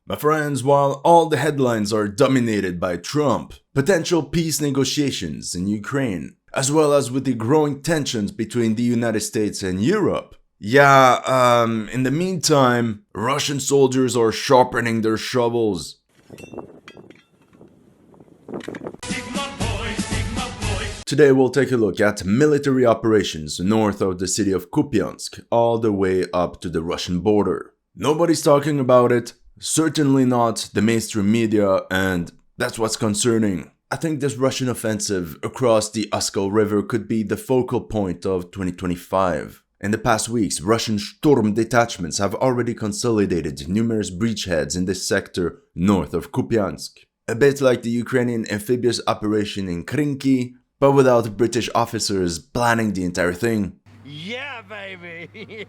My friends, while all the headlines are dominated by Trump, potential peace negotiations in Ukraine, as well as with the growing tensions between the United States and Europe, in the meantime, Russian soldiers are sharpening their shovels. Today we'll take a look at military operations north of the city of Kupyansk, all the way up to the Russian border. Nobody's talking about it, certainly not the mainstream media, and that's what's concerning. I think this Russian offensive across the Oskol River could be the focal point of 2025. In the past weeks, Russian Sturm detachments have already consolidated numerous bridgeheads in this sector north of Kupyansk. A bit like the Ukrainian amphibious operation in Kharkiv, but without British officers planning the entire thing. Yeah, baby!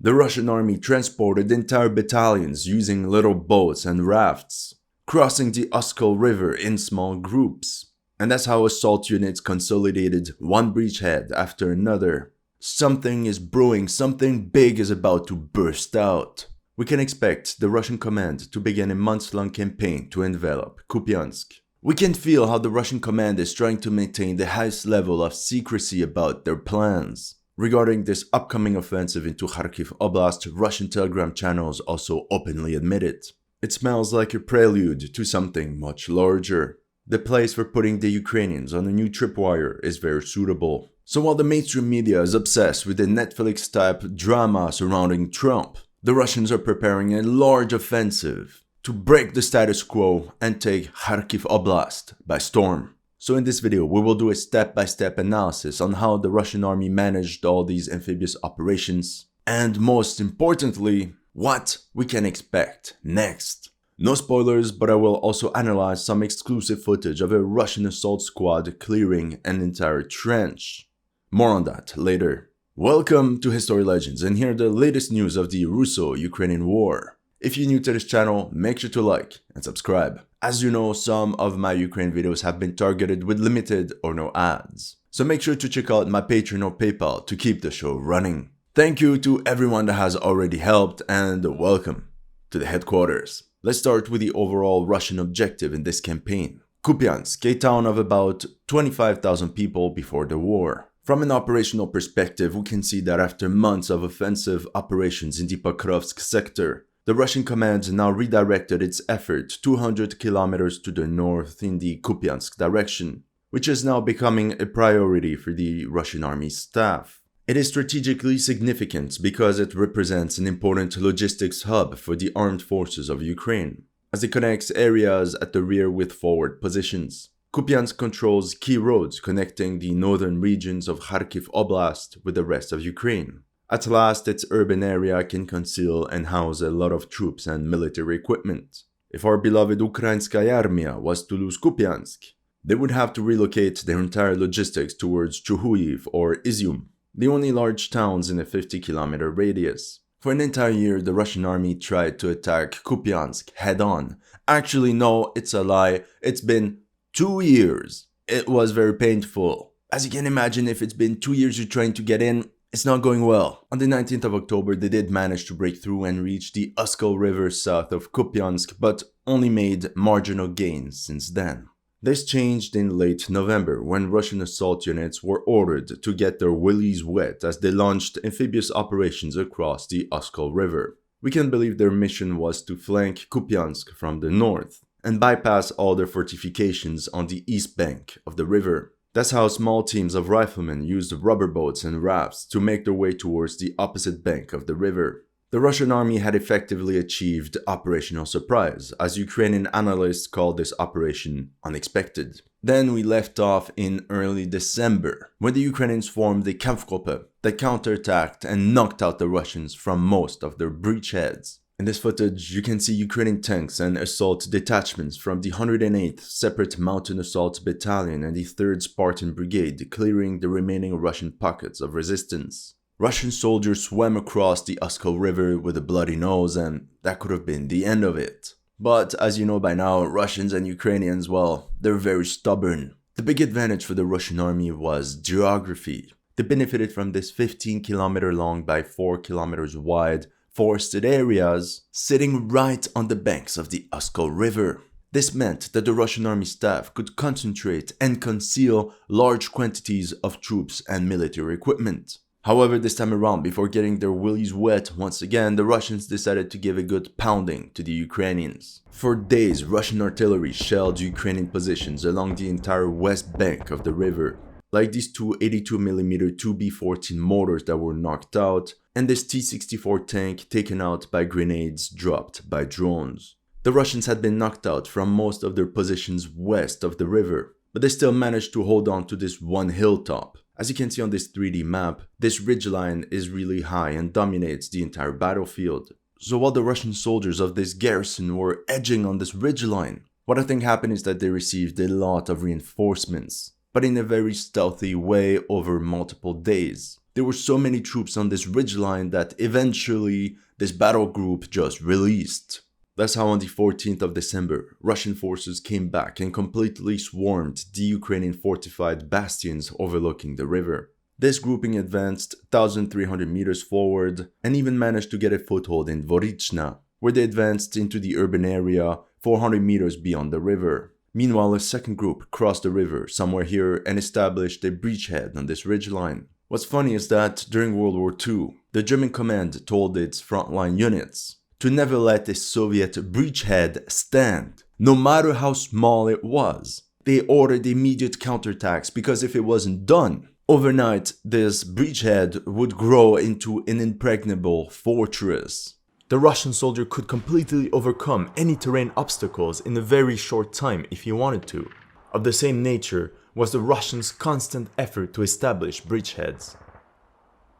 The Russian army transported entire battalions using little boats and rafts, crossing the Oskol River in small groups. And that's how assault units consolidated one bridgehead after another. Something is brewing, something big is about to burst out. We can expect the Russian command to begin a months-long campaign to envelop Kupyansk. We can feel how the Russian command is trying to maintain the highest level of secrecy about their plans. Regarding this upcoming offensive into Kharkiv Oblast, Russian Telegram channels also openly admit it. It smells like a prelude to something much larger. The place for putting the Ukrainians on a new tripwire is very suitable. So while the mainstream media is obsessed with the Netflix-type drama surrounding Trump, the Russians are preparing a large offensive to break the status quo and take Kharkiv Oblast by storm. So in this video, we will do a step-by-step analysis on how the Russian army managed all these amphibious operations, and most importantly, what we can expect next. No spoilers, but I will also analyze some exclusive footage of a Russian assault squad clearing an entire trench. More on that later. Welcome to HistoryLegends, and here are the latest news of the Russo-Ukrainian war. If you're new to this channel, make sure to like and subscribe. As you know, some of my Ukraine videos have been targeted with limited or no ads. So make sure to check out my Patreon or PayPal to keep the show running. Thank you to everyone that has already helped, and welcome to the headquarters. Let's start with the overall Russian objective in this campaign. Kupyansk, a town of about 25,000 people before the war. From an operational perspective, we can see that after months of offensive operations in the Pokrovsk sector, the Russian command now redirected its effort 200 kilometers to the north in the Kupyansk direction, which is now becoming a priority for the Russian army staff. It is strategically significant because it represents an important logistics hub for the armed forces of Ukraine, as it connects areas at the rear with forward positions. Kupyansk controls key roads connecting the northern regions of Kharkiv Oblast with the rest of Ukraine. At last, its urban area can conceal and house a lot of troops and military equipment. If our beloved Ukrainskaya Armia was to lose Kupyansk, they would have to relocate their entire logistics towards Chuhuiv or Izium, the only large towns in a 50-kilometer radius. For an entire year, the Russian army tried to attack Kupyansk head-on. Actually, no, it's a lie. It's been 2 years. It was very painful. As you can imagine, if it's been 2 years you're trying to get in, it's not going well. On the 19th of October, they did manage to break through and reach the Oskol River south of Kupyansk, but only made marginal gains since then. This changed in late November, when Russian assault units were ordered to get their willies wet as they launched amphibious operations across the Oskol River. We can believe their mission was to flank Kupyansk from the north and bypass all their fortifications on the east bank of the river. That's how small teams of riflemen used rubber boats and rafts to make their way towards the opposite bank of the river. The Russian army had effectively achieved operational surprise, as Ukrainian analysts called this operation unexpected. Then we left off in early December, when the Ukrainians formed the Kampfgruppe that counterattacked and knocked out the Russians from most of their bridgeheads. In this footage, you can see Ukrainian tanks and assault detachments from the 108th Separate Mountain Assault Battalion and the 3rd Spartan Brigade clearing the remaining Russian pockets of resistance. Russian soldiers swam across the Oskol River with a bloody nose, and that could have been the end of it. But as you know by now, Russians and Ukrainians, well, they're very stubborn. The big advantage for the Russian army was geography. They benefited from this 15-kilometer long by 4 kilometers wide forested areas sitting right on the banks of the Oskol River. This meant that the Russian army staff could concentrate and conceal large quantities of troops and military equipment. However, this time around, before getting their willies wet once again, the Russians decided to give a good pounding to the Ukrainians. For days, Russian artillery shelled Ukrainian positions along the entire west bank of the river, like these two 82mm 2B14 mortars that were knocked out, and this T-64 tank taken out by grenades dropped by drones. The Russians had been knocked out from most of their positions west of the river, but they still managed to hold on to this one hilltop. As you can see on this 3D map, this ridgeline is really high and dominates the entire battlefield. So while the Russian soldiers of this garrison were edging on this ridgeline, what I think happened is that they received a lot of reinforcements, but in a very stealthy way over multiple days. There were so many troops on this ridgeline that eventually this battle group just released. That's how on the 14th of December, Russian forces came back and completely swarmed the Ukrainian fortified bastions overlooking the river. This grouping advanced 1,300 meters forward and even managed to get a foothold in Dvorichna, where they advanced into the urban area 400 meters beyond the river. Meanwhile, a second group crossed the river somewhere here and established a bridgehead on this ridgeline. What's funny is that during World War II, the German command told its frontline units to never let a Soviet bridgehead stand, no matter how small it was. They ordered immediate counterattacks because if it wasn't done, overnight this bridgehead would grow into an impregnable fortress. The Russian soldier could completely overcome any terrain obstacles in a very short time if he wanted to. Of the same nature was the Russians' constant effort to establish bridgeheads.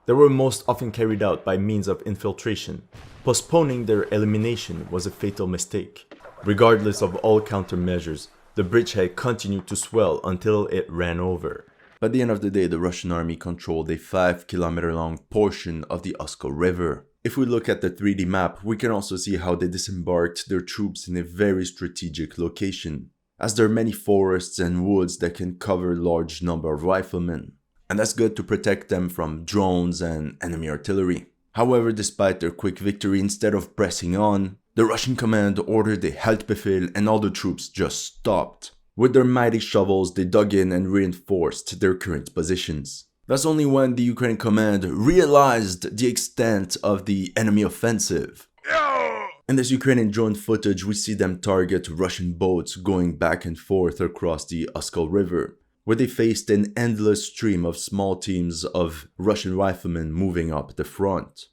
They were most often carried out by means of infiltration. Postponing their elimination was a fatal mistake. Regardless of all countermeasures, the bridgehead continued to swell until it ran over. By the end of the day, the Russian army controlled a 5-kilometer long portion of the Oskol River. If we look at the 3D map, we can also see how they disembarked their troops in a very strategic location, as there are many forests and woods that can cover a large number of riflemen. And that's good to protect them from drones and enemy artillery. However, despite their quick victory, instead of pressing on, the Russian command ordered a Haltbefehl and all the troops just stopped. With their mighty shovels, they dug in and reinforced their current positions. That's only when the Ukrainian command realized the extent of the enemy offensive. In this Ukrainian drone footage, we see them target Russian boats going back and forth across the Oskol River, where they faced an endless stream of small teams of Russian riflemen moving up the front.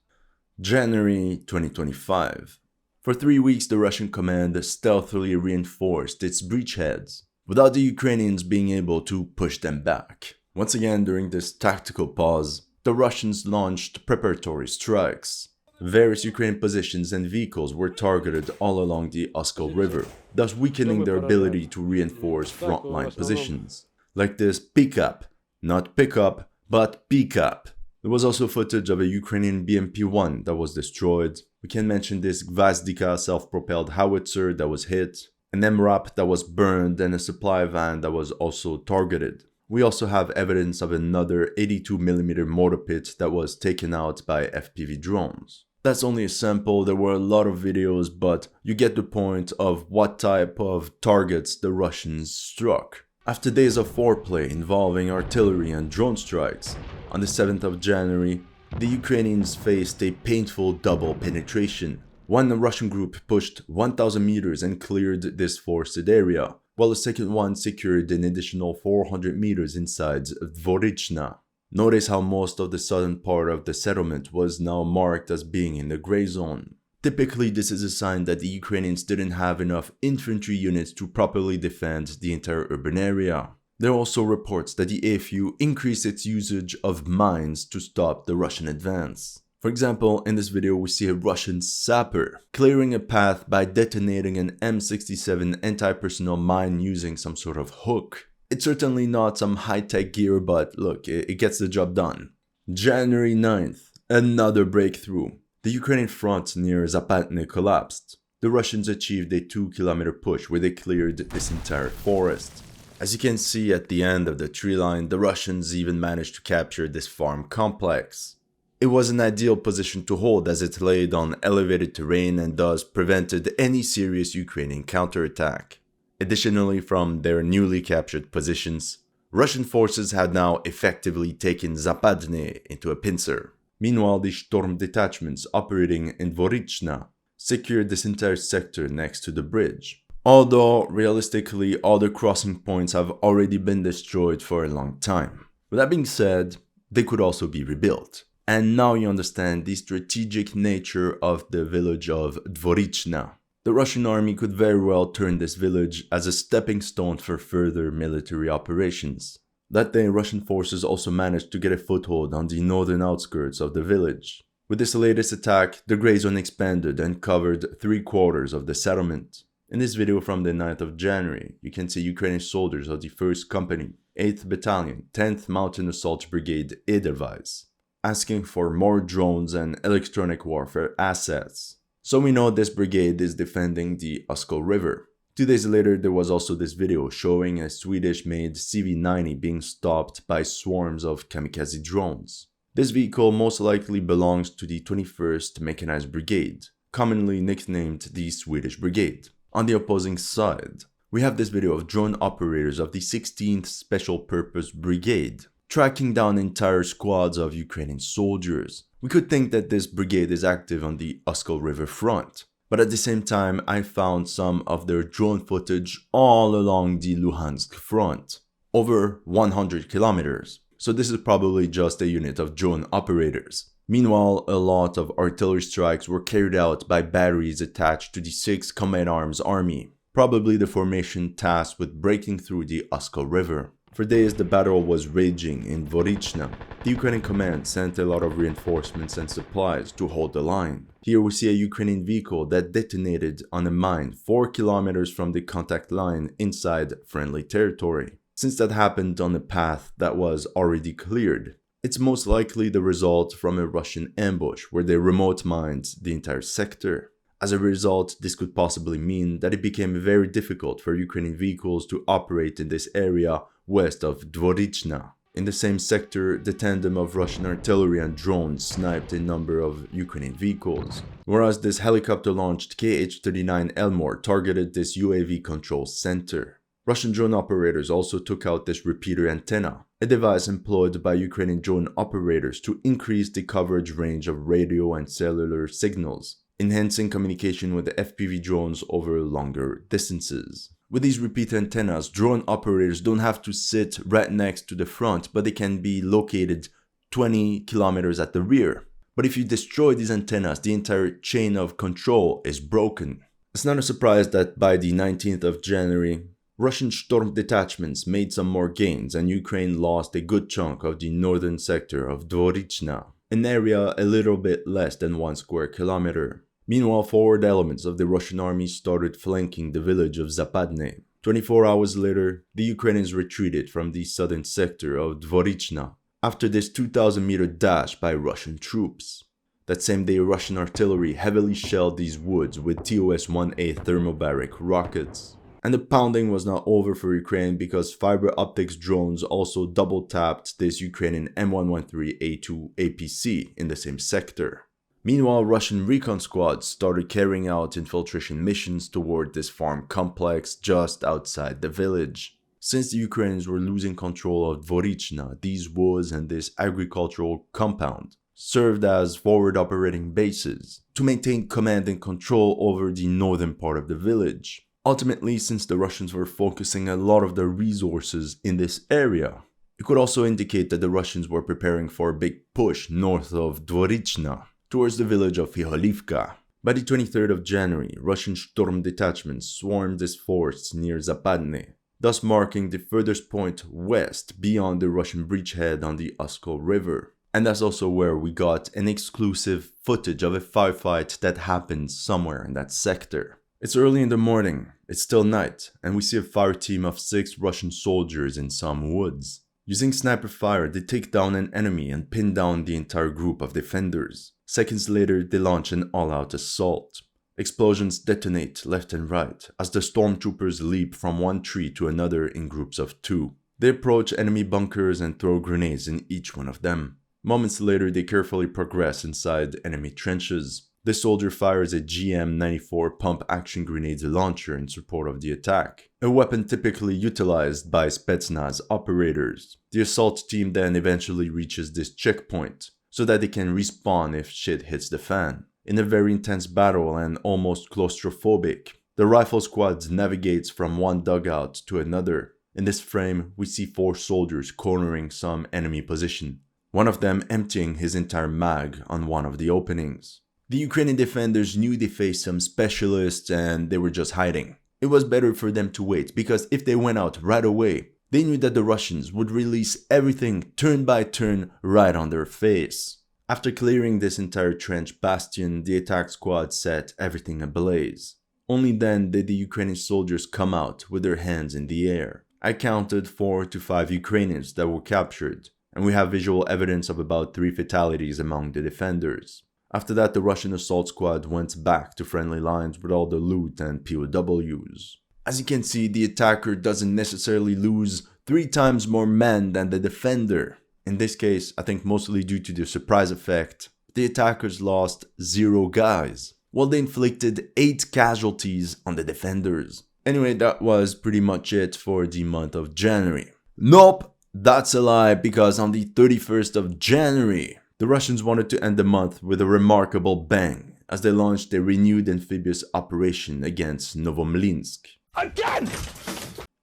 January 2025. For 3 weeks, the Russian command stealthily reinforced its bridgeheads, without the Ukrainians being able to push them back. Once again, during this tactical pause, the Russians launched preparatory strikes. Various Ukrainian positions and vehicles were targeted all along the Oskol River, thus weakening their ability to reinforce frontline positions. Like this pickup, not pickup, but pickup. There was also footage of a Ukrainian BMP-1 that was destroyed. We can mention this Gvazdika self-propelled howitzer that was hit, an MRAP that was burned, and a supply van that was also targeted. We also have evidence of another 82mm mortar pit that was taken out by FPV drones. That's only a sample, there were a lot of videos, but you get the point of what type of targets the Russians struck. After days of foreplay involving artillery and drone strikes, on the 7th of January, the Ukrainians faced a painful double penetration. One Russian group pushed 1,000 meters and cleared this forested area, while the second one secured an additional 400 meters inside Dvorichna. Notice how most of the southern part of the settlement was now marked as being in the gray zone. Typically, this is a sign that the Ukrainians didn't have enough infantry units to properly defend the entire urban area. There are also reports that the AFU increased its usage of mines to stop the Russian advance. For example, in this video we see a Russian sapper clearing a path by detonating an M67 anti-personnel mine using some sort of hook. It's certainly not some high-tech gear, but look, it gets the job done. January 9th, another breakthrough. The Ukrainian front near Zapatne collapsed. The Russians achieved a 2-kilometer push where they cleared this entire forest. As you can see at the end of the tree line, the Russians even managed to capture this farm complex. It was an ideal position to hold as it laid on elevated terrain and thus prevented any serious Ukrainian counterattack. Additionally, from their newly captured positions, Russian forces had now effectively taken Zapadne into a pincer. Meanwhile, the storm detachments operating in Dvorichna secured this entire sector next to the bridge. Although, realistically, all the crossing points have already been destroyed for a long time. With that being said, they could also be rebuilt. And now you understand the strategic nature of the village of Dvorichna. The Russian army could very well turn this village as a stepping stone for further military operations. That day, Russian forces also managed to get a foothold on the northern outskirts of the village. With this latest attack, the Grey Zone expanded and covered 3/4 of the settlement. In this video from the 9th of January, you can see Ukrainian soldiers of the 1st Company, 8th Battalion, 10th Mountain Assault Brigade Edelweiss, asking for more drones and electronic warfare assets. So we know this brigade is defending the Oskol River. 2 days later, there was also this video showing a Swedish-made CV-90 being stopped by swarms of kamikaze drones. This vehicle most likely belongs to the 21st Mechanized Brigade, commonly nicknamed the Swedish Brigade. On the opposing side, we have this video of drone operators of the 16th Special Purpose Brigade tracking down entire squads of Ukrainian soldiers. We could think that this brigade is active on the Oskol River front, but at the same time I found some of their drone footage all along the Luhansk front, over 100 kilometers. So this is probably just a unit of drone operators. Meanwhile, a lot of artillery strikes were carried out by batteries attached to the 6th Command Arms Army, probably the formation tasked with breaking through the Oskol River. For days, the battle was raging in Dvorichna. The Ukrainian command sent a lot of reinforcements and supplies to hold the line. Here we see a Ukrainian vehicle that detonated on a mine 4 kilometers from the contact line inside friendly territory. Since that happened on a path that was already cleared, it's most likely the result from a Russian ambush where they remote mined the entire sector. As a result, this could possibly mean that it became very difficult for Ukrainian vehicles to operate in this area west of Dvorichna. In the same sector, the tandem of Russian artillery and drones sniped a number of Ukrainian vehicles, whereas this helicopter-launched Kh-39 Elmore targeted this UAV control center. Russian drone operators also took out this repeater antenna, a device employed by Ukrainian drone operators to increase the coverage range of radio and cellular signals, enhancing communication with the FPV drones over longer distances. With these repeater antennas, drone operators don't have to sit right next to the front, but they can be located 20 kilometers at the rear. But if you destroy these antennas, the entire chain of control is broken. It's not a surprise that by the 19th of January, Russian storm detachments made some more gains and Ukraine lost a good chunk of the northern sector of Dvorichna, an area a little bit less than 1 square kilometer. Meanwhile, forward elements of the Russian army started flanking the village of Zapadne. 24 hours later, the Ukrainians retreated from the southern sector of Dvorichna after this 2,000-meter dash by Russian troops. That same day, Russian artillery heavily shelled these woods with TOS-1A thermobaric rockets. And the pounding was not over for Ukraine because fiber optics drones also double-tapped this Ukrainian M113A2 APC in the same sector. Meanwhile, Russian recon squads started carrying out infiltration missions toward this farm complex just outside the village. Since the Ukrainians were losing control of Dvorichna, these woods and this agricultural compound served as forward operating bases to maintain command and control over the northern part of the village. Ultimately, since the Russians were focusing a lot of their resources in this area, it could also indicate that the Russians were preparing for a big push north of Dvorichna, towards the village of Fiholivka. By the 23rd of January, Russian storm detachments swarmed this force near Zapadne, thus marking the furthest point west beyond the Russian bridgehead on the Oskol River. And that's also where we got an exclusive footage of a firefight that happened somewhere in that sector. It's early in the morning, it's still night, and we see a fire team of 6 Russian soldiers in some woods. Using sniper fire, they take down an enemy and pin down the entire group of defenders. Seconds later, they launch an all-out assault. Explosions detonate left and right as the stormtroopers leap from one tree to another in groups of 2. They approach enemy bunkers and throw grenades in each one of them. Moments later, they carefully progress inside enemy trenches. The soldier fires a GM-94 pump-action grenade launcher in support of the attack, a weapon typically utilized by Spetsnaz operators. The assault team then eventually reaches this checkpoint, so that they can respawn if shit hits the fan. In a very intense battle and almost claustrophobic, the rifle squad navigates from one dugout to another. In this frame, we see 4 soldiers cornering some enemy position, one of them emptying his entire mag on one of the openings. The Ukrainian defenders knew they faced some specialists and they were just hiding. It was better for them to wait, because if they went out right away, they knew that the Russians would release everything turn by turn right on their face. After clearing this entire trench bastion, the attack squad set everything ablaze. Only then did the Ukrainian soldiers come out with their hands in the air. I counted 4 to 5 Ukrainians that were captured, and we have visual evidence of about 3 fatalities among the defenders. After that, the Russian assault squad went back to friendly lines with all the loot and POWs. As you can see, the attacker doesn't necessarily lose 3 times more men than the defender. In this case, I think mostly due to the surprise effect, the attackers lost 0 guys, while they inflicted 8 casualties on the defenders. Anyway, that was pretty much it for the month of January. Nope, that's a lie, because on the 31st of January, the Russians wanted to end the month with a remarkable bang as they launched a renewed amphibious operation against Novomlinsk. Again!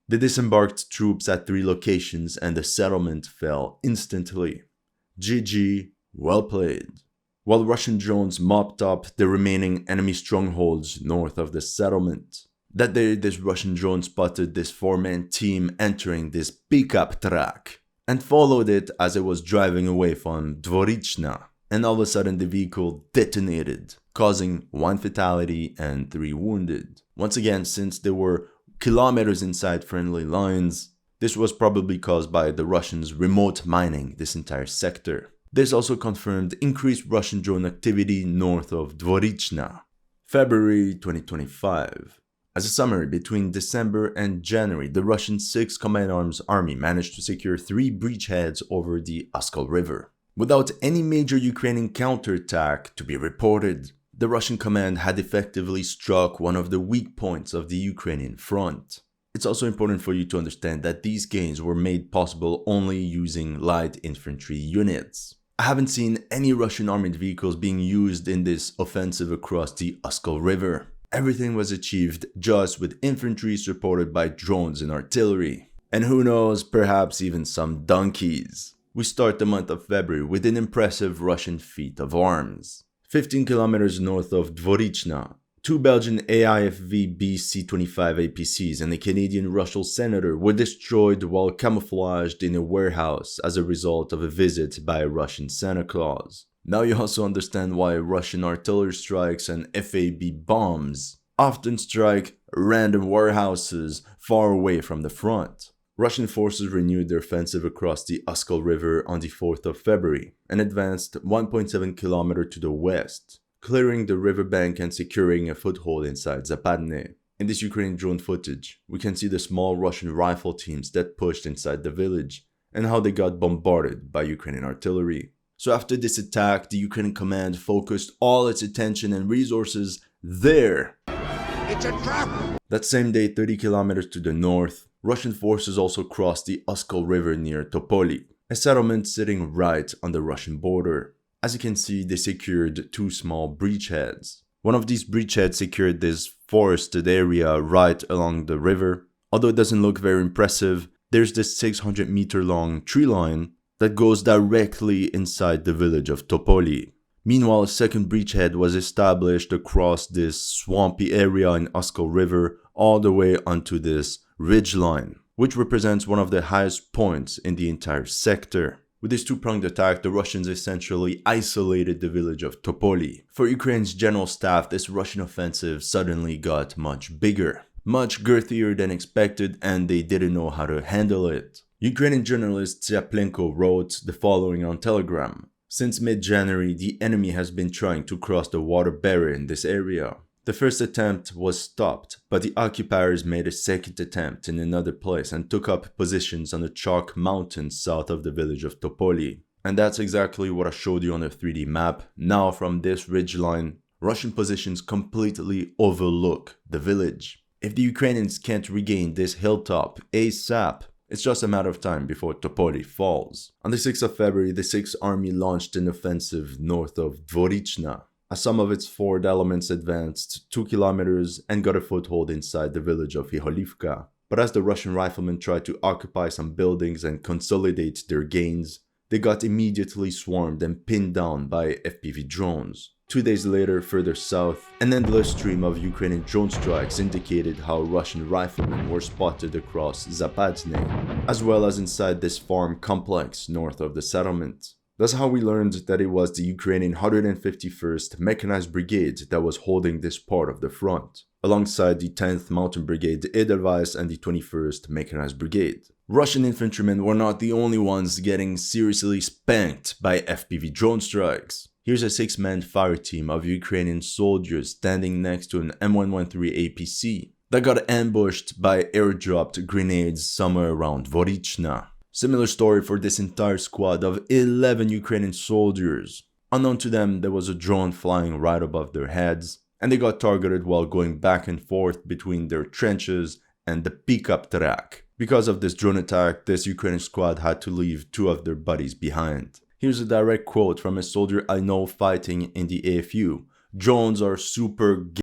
They disembarked troops at 3 locations and the settlement fell instantly. GG, well played. While Russian drones mopped up the remaining enemy strongholds north of the settlement. That day, this Russian drone spotted this 4-man team entering this pickup truck and followed it as it was driving away from Dvorichna, and all of a sudden the vehicle detonated, causing 1 fatality and 3 wounded. Once again, since they were kilometers inside friendly lines, this was probably caused by the Russians remote mining this entire sector. This also confirmed increased Russian drone activity north of Dvorichna. February 2025. As a summary, between December and January, the Russian 6th Command Arms Army managed to secure 3 bridgeheads over the Oskol River. Without any major Ukrainian counterattack to be reported, the Russian command had effectively struck one of the weak points of the Ukrainian front. It's also important for you to understand that these gains were made possible only using light infantry units. I haven't seen any Russian armored vehicles being used in this offensive across the Oskol River. Everything was achieved just with infantry supported by drones and artillery. And who knows, perhaps even some donkeys. We start the month of February with an impressive Russian feat of arms. 15 kilometers north of Dvorichna, 2 Belgian AIFV BC-25 APCs and a Canadian Russell Senator were destroyed while camouflaged in a warehouse as a result of a visit by a Russian Santa Claus. Now you also understand why Russian artillery strikes and FAB bombs often strike random warehouses far away from the front. Russian forces renewed their offensive across the Oskol River on the 4th of February and advanced 1.7 km to the west, clearing the riverbank and securing a foothold inside Zapadne. In this Ukrainian drone footage, we can see the small Russian rifle teams that pushed inside the village and how they got bombarded by Ukrainian artillery. So after this attack, the Ukrainian command focused all its attention and resources there. It's a trap! That same day, 30 kilometers to the north, Russian forces also crossed the Oskol River near Topoli, a settlement sitting right on the Russian border. As you can see, they secured 2 small bridgeheads. One of these bridgeheads secured this forested area right along the river. Although it doesn't look very impressive, there's this 600-meter long tree line that goes directly inside the village of Topoli. Meanwhile, a second bridgehead was established across this swampy area in Oskol River all the way onto this ridgeline, which represents one of the highest points in the entire sector. With this 2-pronged attack, the Russians essentially isolated the village of Topoli. For Ukraine's general staff, this Russian offensive suddenly got much bigger, much girthier than expected, and they didn't know how to handle it. Ukrainian journalist Tsiaplenko wrote the following on Telegram. Since mid-January, the enemy has been trying to cross the water barrier in this area. The first attempt was stopped, but the occupiers made a second attempt in another place and took up positions on the chalk mountains south of the village of Topoli. And that's exactly what I showed you on the 3D map. Now from this ridgeline, Russian positions completely overlook the village. If the Ukrainians can't regain this hilltop ASAP, it's just a matter of time before Topoli falls. On the 6th of February, the 6th Army launched an offensive north of Dvorichna, as some of its forward elements advanced 2 kilometers and got a foothold inside the village of Iholivka. But as the Russian riflemen tried to occupy some buildings and consolidate their gains, they got immediately swarmed and pinned down by FPV drones. 2 days later, further south, an endless stream of Ukrainian drone strikes indicated how Russian riflemen were spotted across Zapadne, as well as inside this farm complex north of the settlement. That's how we learned that it was the Ukrainian 151st Mechanized Brigade that was holding this part of the front, alongside the 10th Mountain Brigade Edelweiss and the 21st Mechanized Brigade. Russian infantrymen were not the only ones getting seriously spanked by FPV drone strikes. Here's a 6-man fire team of Ukrainian soldiers standing next to an M113 APC that got ambushed by airdropped grenades somewhere around Dvorichna. Similar story for this entire squad of 11 Ukrainian soldiers. Unknown to them, there was a drone flying right above their heads, and they got targeted while going back and forth between their trenches and the pickup track. Because of this drone attack, this Ukrainian squad had to leave 2 of their buddies behind. Here's a direct quote from a soldier I know fighting in the AFU. Drones are super gay.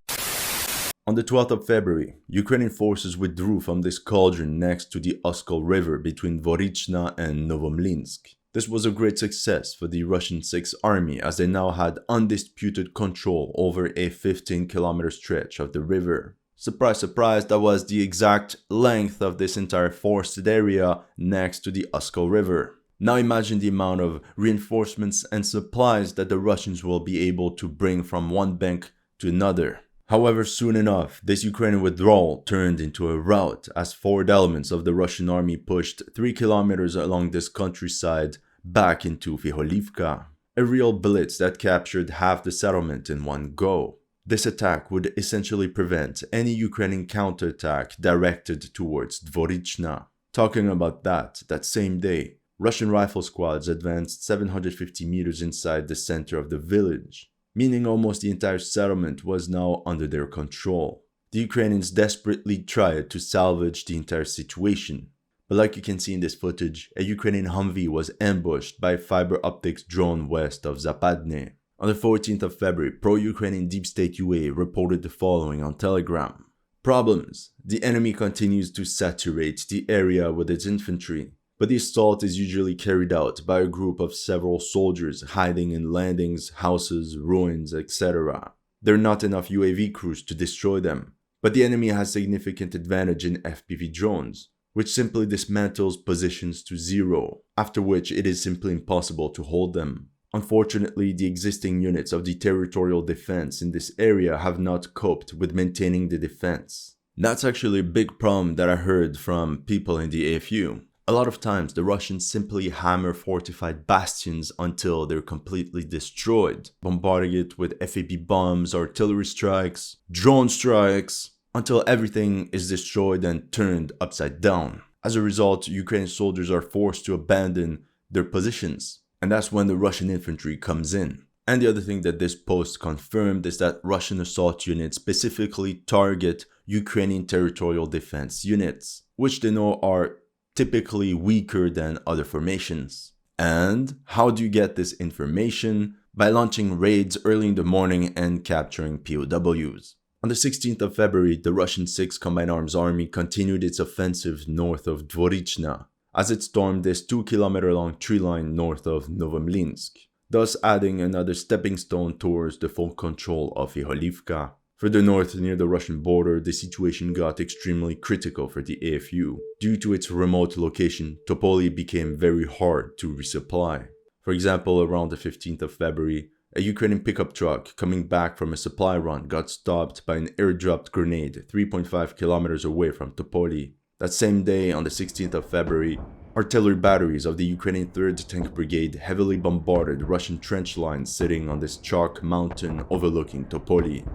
On the 12th of February, Ukrainian forces withdrew from this cauldron next to the Oskol River between Dvorichna and Novomlinsk. This was a great success for the Russian 6th Army as they now had undisputed control over a 15-kilometer stretch of the river. Surprise, surprise, that was the exact length of this entire forested area next to the Oskol River. Now imagine the amount of reinforcements and supplies that the Russians will be able to bring from one bank to another. However, soon enough, this Ukrainian withdrawal turned into a rout as forward elements of the Russian army pushed 3 kilometers along this countryside back into Iholivka. A real blitz that captured half the settlement in one go. This attack would essentially prevent any Ukrainian counterattack directed towards Dvorichna. Talking about that same day, Russian rifle squads advanced 750 meters inside the center of the village, meaning almost the entire settlement was now under their control. The Ukrainians desperately tried to salvage the entire situation, but like you can see in this footage, a Ukrainian Humvee was ambushed by a fiber optics drone west of Zapadne. On the 14th of February, pro-Ukrainian Deep State UA reported the following on Telegram. Problems. The enemy continues to saturate the area with its infantry, but the assault is usually carried out by a group of several soldiers hiding in landings, houses, ruins, etc. There are not enough UAV crews to destroy them, but the enemy has significant advantage in FPV drones, which simply dismantles positions to zero, after which it is simply impossible to hold them. Unfortunately, the existing units of the territorial defense in this area have not coped with maintaining the defense. That's actually a big problem that I heard from people in the AFU. A lot of times, the Russians simply hammer fortified bastions until they're completely destroyed, bombarding it with FAB bombs, artillery strikes, drone strikes, until everything is destroyed and turned upside down. As a result, Ukrainian soldiers are forced to abandon their positions, and that's when the Russian infantry comes in. And the other thing that this post confirmed is that Russian assault units specifically target Ukrainian territorial defense units, which they know are typically weaker than other formations. And how do you get this information? By launching raids early in the morning and capturing POWs. On the 16th of February, the Russian 6th Combined Arms Army continued its offensive north of Dvorichna, as it stormed this 2-kilometer long tree line north of Novomlinsk, thus adding another stepping stone towards the full control of Iholivka. Further north near the Russian border, the situation got extremely critical for the AFU. Due to its remote location, Topoli became very hard to resupply. For example, around the 15th of February, a Ukrainian pickup truck coming back from a supply run got stopped by an airdropped grenade 3.5 kilometers away from Topoli. That same day, on the 16th of February, artillery batteries of the Ukrainian 3rd Tank Brigade heavily bombarded Russian trench lines sitting on this chalk mountain overlooking Topoli.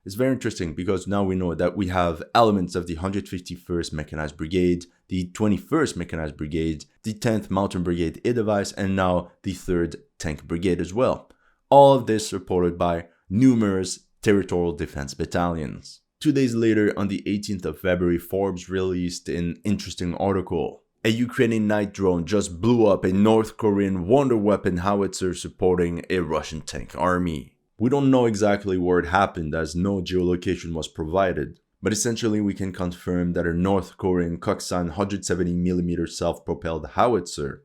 It's very interesting because now we know that we have elements of the 151st Mechanized Brigade, the 21st Mechanized Brigade, the 10th Mountain Brigade Edelweiss, and now the 3rd Tank Brigade as well. All of this supported by numerous territorial defense battalions. 2 days later, on the 18th of February, Forbes released an interesting article. A Ukrainian night drone just blew up a North Korean wonder weapon howitzer supporting a Russian tank army. We don't know exactly where it happened as no geolocation was provided, but essentially we can confirm that a North Korean Koksan 170mm self-propelled howitzer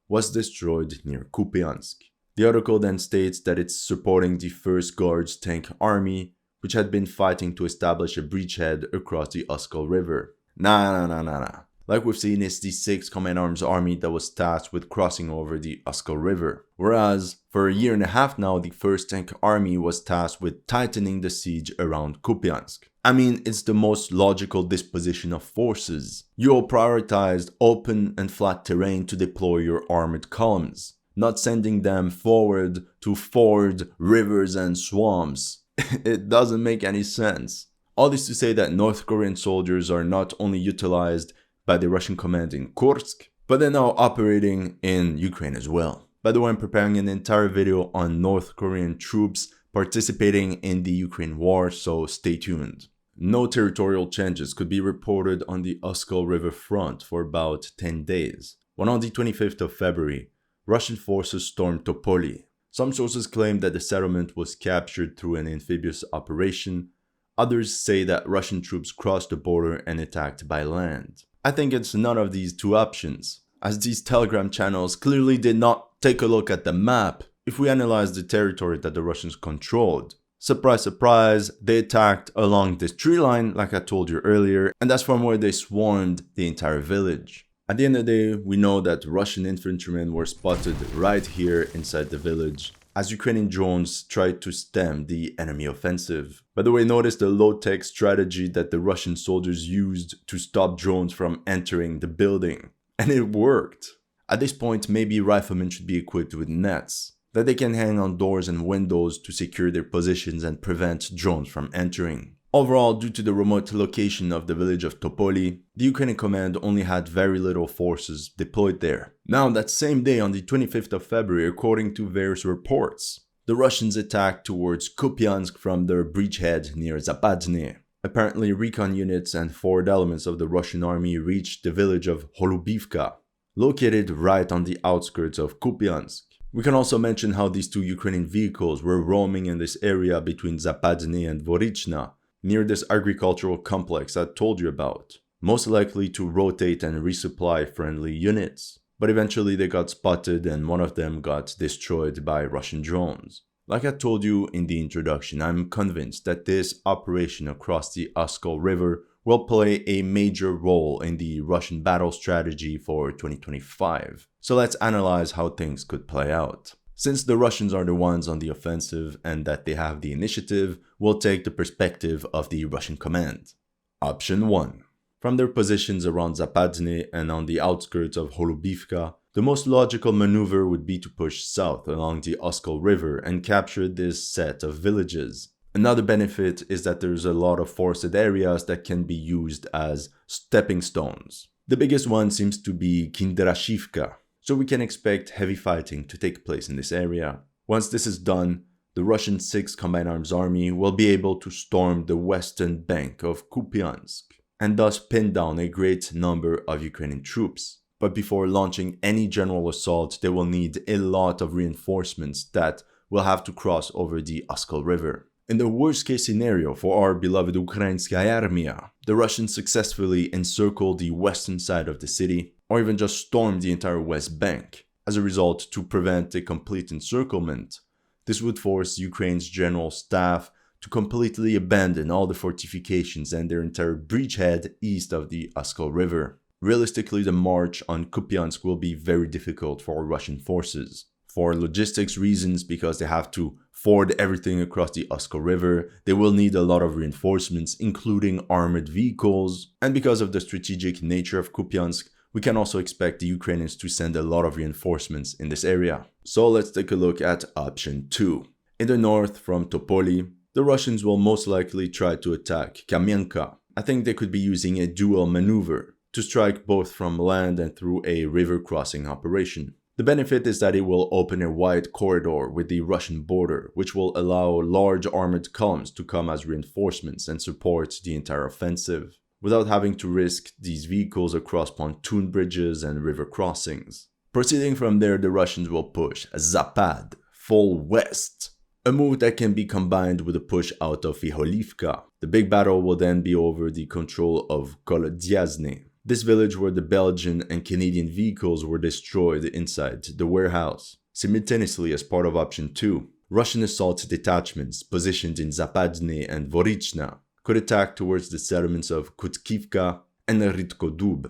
was destroyed near Kupyansk. The article then states that it's supporting the 1st Guards Tank Army, which had been fighting to establish a bridgehead across the Oskol River. Nah. Like we've seen, it's the 6th Command Arms Army that was tasked with crossing over the Oskol River. Whereas, for a year and a half now, the 1st Tank Army was tasked with tightening the siege around Kupyansk. I mean, it's the most logical disposition of forces. You all prioritized open and flat terrain to deploy your armored columns, not sending them forward to ford rivers and swamps. It doesn't make any sense. All this to say that North Korean soldiers are not only utilized by the Russian command in Kursk, but they're now operating in Ukraine as well. By the way, I'm preparing an entire video on North Korean troops participating in the Ukraine war, so stay tuned. No territorial changes could be reported on the Oskol River front for about 10 days, when on the 25th of February, Russian forces stormed Topoli. Some sources claim that the settlement was captured through an amphibious operation. Others say that Russian troops crossed the border and attacked by land. I think it's none of these two options, as these Telegram channels clearly did not take a look at the map. If we analyze the territory that the Russians controlled, surprise surprise, they attacked along this tree line like I told you earlier, and that's from where they swarmed the entire village. At the end of the day, we know that Russian infantrymen were spotted right here inside the village, as Ukrainian drones tried to stem the enemy offensive. By the way, notice the low-tech strategy that the Russian soldiers used to stop drones from entering the building. And it worked. At this point, maybe riflemen should be equipped with nets that they can hang on doors and windows to secure their positions and prevent drones from entering. Overall, due to the remote location of the village of Topoli, the Ukrainian command only had very little forces deployed there. Now, that same day on the 25th of February, according to various reports, the Russians attacked towards Kupyansk from their bridgehead near Zapadne. Apparently, recon units and forward elements of the Russian army reached the village of Holubivka, located right on the outskirts of Kupyansk. We can also mention how these two Ukrainian vehicles were roaming in this area between Zapadne and Dvorichna, near this agricultural complex I told you about, most likely to rotate and resupply friendly units. But eventually they got spotted and one of them got destroyed by Russian drones. Like I told you in the introduction, I'm convinced that this operation across the Oskol River will play a major role in the Russian battle strategy for 2025. So let's analyze how things could play out. Since the Russians are the ones on the offensive and that they have the initiative, we'll take the perspective of the Russian command. Option 1. From their positions around Zapadne and on the outskirts of Holubivka, the most logical maneuver would be to push south along the Oskol River and capture this set of villages. Another benefit is that there's a lot of forested areas that can be used as stepping stones. The biggest one seems to be Kindrashivka, so we can expect heavy fighting to take place in this area. Once this is done, the Russian 6th Combined Arms Army will be able to storm the western bank of Kupyansk, and thus pin down a great number of Ukrainian troops. But before launching any general assault, they will need a lot of reinforcements that will have to cross over the Oskol River. In the worst case scenario for our beloved Ukrainskaya Armia, the Russians successfully encircle the western side of the city, or even just storm the entire west bank. As a result, to prevent a complete encirclement, this would force Ukraine's general staff to completely abandon all the fortifications and their entire bridgehead east of the Oskol River. Realistically, the march on Kupyansk will be very difficult for Russian forces. For logistics reasons, because they have to ford everything across the Oskol River, they will need a lot of reinforcements, including armored vehicles. And because of the strategic nature of Kupyansk, we can also expect the Ukrainians to send a lot of reinforcements in this area. So let's take a look at option 2. In the north from Topoli, the Russians will most likely try to attack Kamianka. I think they could be using a dual maneuver to strike both from land and through a river crossing operation. The benefit is that it will open a wide corridor with the Russian border, which will allow large armored columns to come as reinforcements and support the entire offensive, without having to risk these vehicles across pontoon bridges and river crossings. Proceeding from there, the Russians will push Zapad, full west, a move that can be combined with a push out of Iholivka. The big battle will then be over the control of Kolodyazny, this village where the Belgian and Canadian vehicles were destroyed inside the warehouse. Simultaneously, as part of option 2, Russian assault detachments positioned in Zapadny and Dvorichna could attack towards the settlements of Kutkivka and Ritkodub.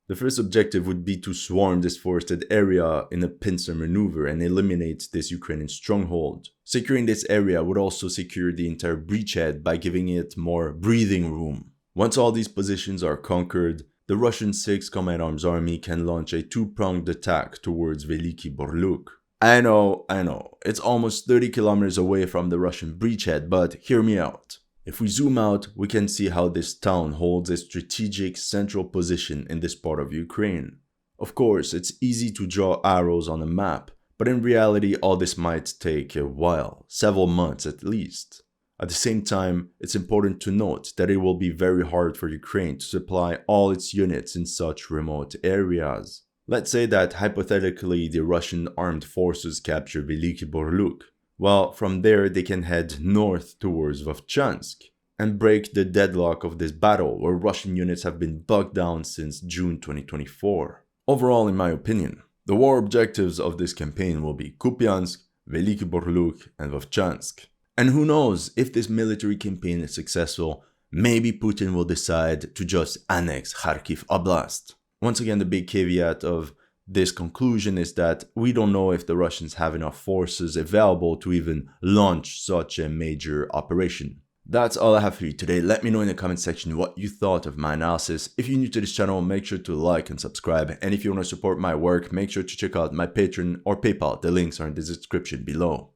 The first objective would be to swarm this forested area in a pincer maneuver and eliminate this Ukrainian stronghold. Securing this area would also secure the entire bridgehead by giving it more breathing room. Once all these positions are conquered, the Russian 6th Command Arms Army can launch a two-pronged attack towards Veliki Borluk. I know, it's almost 30 kilometers away from the Russian bridgehead, but hear me out. If we zoom out, we can see how this town holds a strategic central position in this part of Ukraine. Of course, it's easy to draw arrows on a map, but in reality all this might take a while, several months at least. At the same time, it's important to note that it will be very hard for Ukraine to supply all its units in such remote areas. Let's say that hypothetically the Russian armed forces capture Veliki Borluk. Well, from there they can head north towards Vovchansk and break the deadlock of this battle where Russian units have been bogged down since June 2024. Overall, in my opinion, the war objectives of this campaign will be Kupyansk, Veliki Borluk, and Vovchansk. And who knows, if this military campaign is successful, maybe Putin will decide to just annex Kharkiv Oblast. Once again, the big caveat of this conclusion is that we don't know if the Russians have enough forces available to even launch such a major operation. That's all I have for you today. Let me know in the comment section what you thought of my analysis. If you're new to this channel, make sure to like and subscribe. And if you want to support my work, make sure to check out my Patreon or PayPal. The links are in the description below.